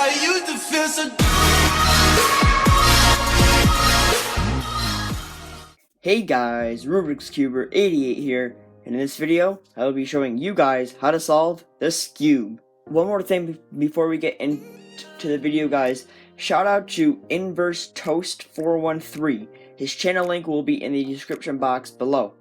I used to feel so. Hey guys, Rubik's Cuber 88 here, and in this video, I will be showing you guys how to solve the Skewb. One more thing before we get into the video, guys. Shout out to Inverse Toast 413. His channel link will be in the description box below.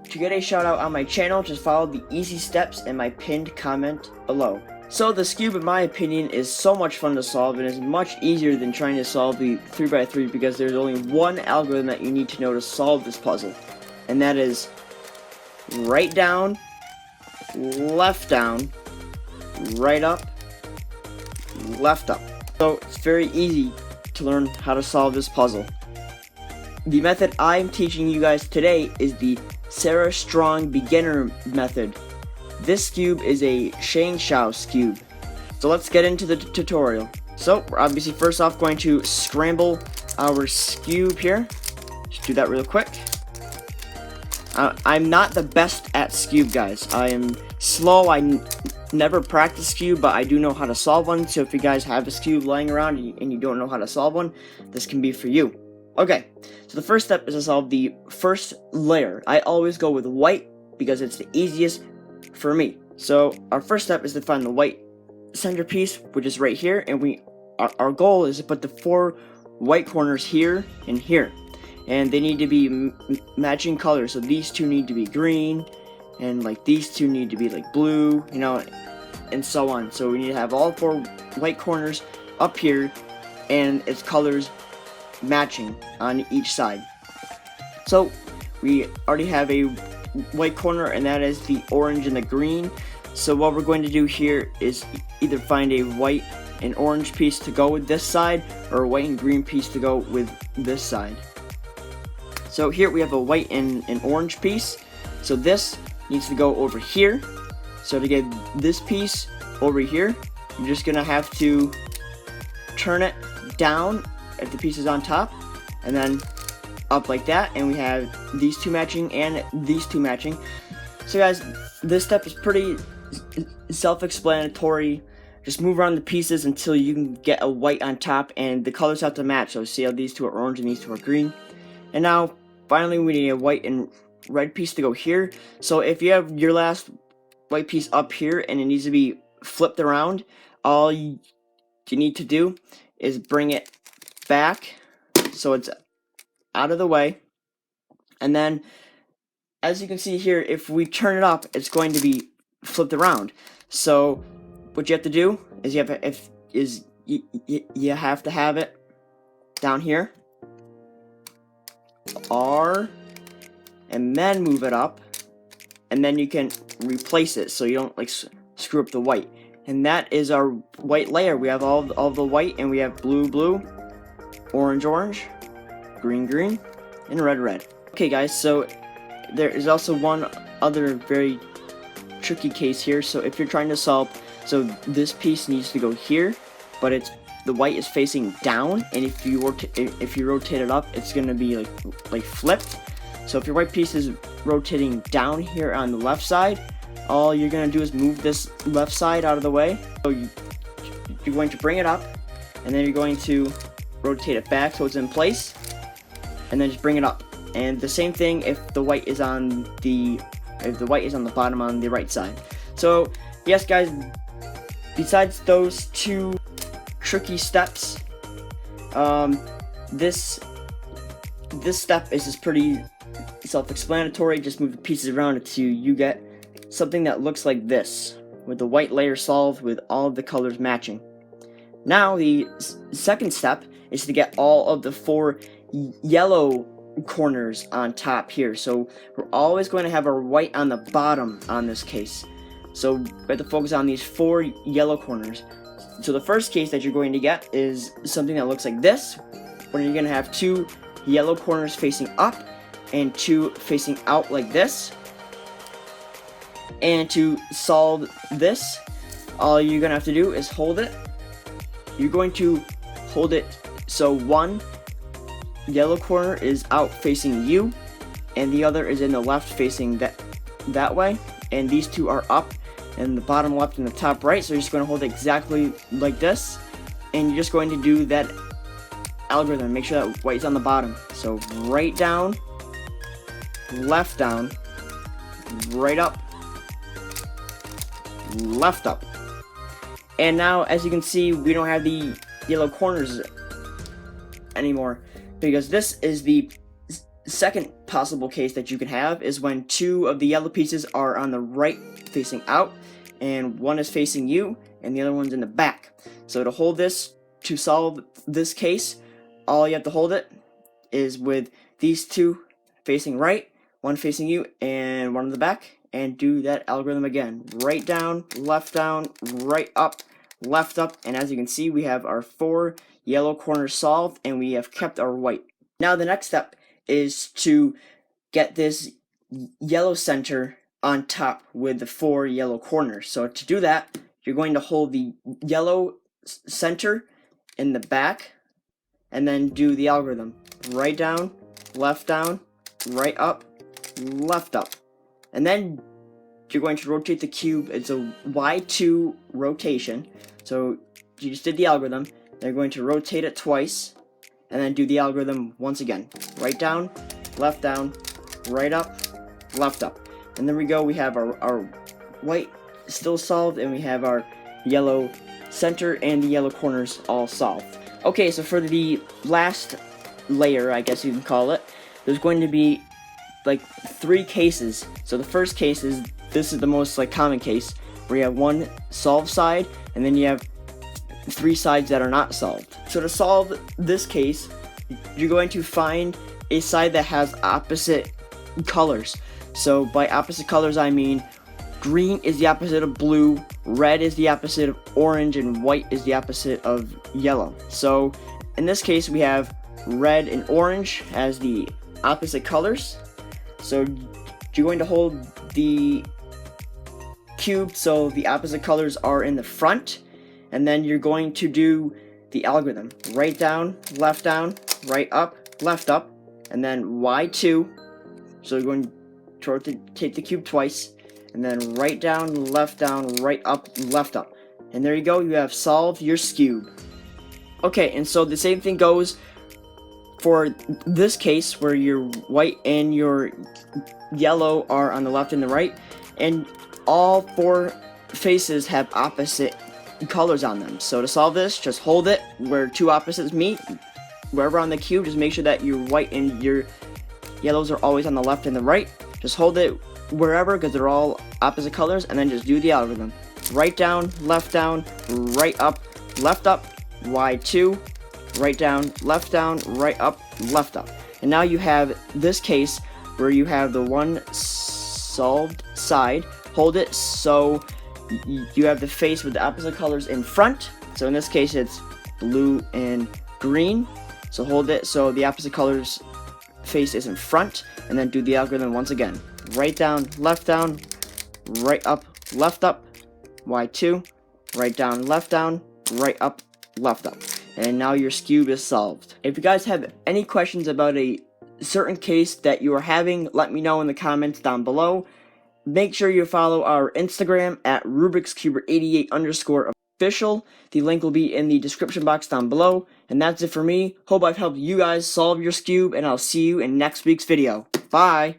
To get a shout out on my channel, just follow the easy steps in my pinned comment below. So the Skewb, in my opinion, is so much fun to solve and is much easier than trying to solve the 3x3 because there's only one algorithm that you need to know to solve this puzzle. And that is right down, left down, right up, left up. So it's very easy to learn how to solve this puzzle. The method I'm teaching you guys today is the Sarah Strong beginner method. This Skewb is a Shengshou Skewb. So let's get into the tutorial. So we're obviously first off going to scramble our Skewb here. Just do that real quick. I'm not the best at Skewb, guys. I am slow. I never practice Skewb, but I do know how to solve one. So if you guys have a Skewb lying around and you don't know how to solve one, this can be for you. Okay, so the first step is to solve the first layer. I always go with white because it's the easiest for me. So our first step is to find the white centerpiece, which is right here, and our goal is to put the 4 white corners here and here, and they need to be matching colors. So these two need to be green, and like these two need to be like blue, you know, and so on. So we need to have all 4 white corners up here and its colors matching on each side. So we already have a white corner, and that is the orange and the green. So what we're going to do here is either find a white and orange piece to go with this side, or a white and green piece to go with this side. So here we have a white and an orange piece, so this needs to go over here. So to get this piece over here, you're just gonna have to turn it down if the piece is on top, and then up like that, and we have these two matching and these two matching. So guys, this step is pretty self-explanatory. Just move around the pieces until you can get a white on top, and the colors have to match. So see how these two are orange and these two are green. And now finally we need a white and red piece to go here. So if you have your last white piece up here and it needs to be flipped around, all you need to do is bring it back so it's out of the way, and then as you can see here, if we turn it up, it's going to be flipped around. So what you have to do is you have to have it down here, R, and then move it up, and then you can replace it so you don't like screw up the white. And that is our white layer. We have all the white, and we have blue, orange, green, and red. Okay guys, so there is also one other very tricky case here. So if you're trying to solve, so this piece needs to go here, but the white is facing down, and if you rotate it up, it's gonna be like flipped. So if your white piece is rotating down here on the left side, all you're gonna do is move this left side out of the way. So you're going to bring it up, and then you're going to rotate it back so it's in place, and then just bring it up. And the same thing if the white is on the bottom on the right side. So yes guys, besides those 2 tricky steps, this step is just pretty self-explanatory. Just move the pieces around until you get something that looks like this, with the white layer solved with all of the colors matching. Now the second step is to get all of the 4 yellow corners on top here. So we're always going to have our white on the bottom on this case. So we have to focus on these 4 yellow corners. So the first case that you're going to get is something that looks like this, where you're going to have 2 yellow corners facing up and 2 facing out like this. And to solve this, all you're going to have to do is hold it. You're going to hold it so one yellow corner is out facing you, and the other is in the left facing that way, and these two are up in the bottom left and the top right. So you're just going to hold it exactly like this, and you're just going to do that algorithm. Make sure that white's on the bottom. So right down, left down, right up, left up. And now, as you can see, we don't have the yellow corners anymore, because this is the second possible case that you can have, is when two of the yellow pieces are on the right facing out, and one is facing you, and the other one's in the back. So to hold this, to solve this case, all you have to hold it is with these two facing right, one facing you, and one in the back, and do that algorithm again. Right down, right up, left up, and as you can see, we have our 4 yellow corners solved, and we have kept our white. Now the next step is to get this yellow center on top with the 4 yellow corners. So to do that, you're going to hold the yellow center in the back, and then do the algorithm. Right down, right up, left up. And then you're going to rotate the cube. It's a Y2 rotation. So you just did the algorithm. They're going to rotate it twice, and then do the algorithm once again. Right down, right up, left up. And there we go. We have our white still solved, and we have our yellow center and the yellow corners all solved. Okay, so for the last layer, I guess you can call it, there's going to be like 3 cases. So the first case is, this is the most like common case, where you have one solved side, and then you have 3 sides that are not solved. So to solve this case, you're going to find a side that has opposite colors. So by opposite colors, I mean green is the opposite of blue, red is the opposite of orange, and white is the opposite of yellow. So in this case, we have red and orange as the opposite colors. So you're going to hold the cube so the opposite colors are in the front, and then you're going to do the algorithm. Right down, right up, left up, and then Y2. So you're going to rotate the cube twice, and then right down, right up, left up. And there you go, you have solved your skewb. Okay, and so the same thing goes for this case, where your white and your yellow are on the left and the right, and all 4 faces have opposite colors on them. So to solve this, just hold it where 2 opposites meet, wherever on the cube. Just make sure that your white and your yellows are always on the left and the right. Just hold it wherever, because they're all opposite colors, and then just do the algorithm. Right down, right up, left up, Y2, right down, right up, left up. And now you have this case where you have the one solved side. Hold it so you have the face with the opposite colors in front. So in this case, it's blue and green. So hold it so the opposite colors face is in front, and then do the algorithm once again. Right down, right up, left up, Y2, right down, right up, left up. And now your skewb is solved. If you guys have any questions about a certain case that you are having, let me know in the comments down below. Make sure you follow our Instagram at RubiksCuber88_official. The link will be in the description box down below. And that's it for me. Hope I've helped you guys solve your skewb, and I'll see you in next week's video. Bye!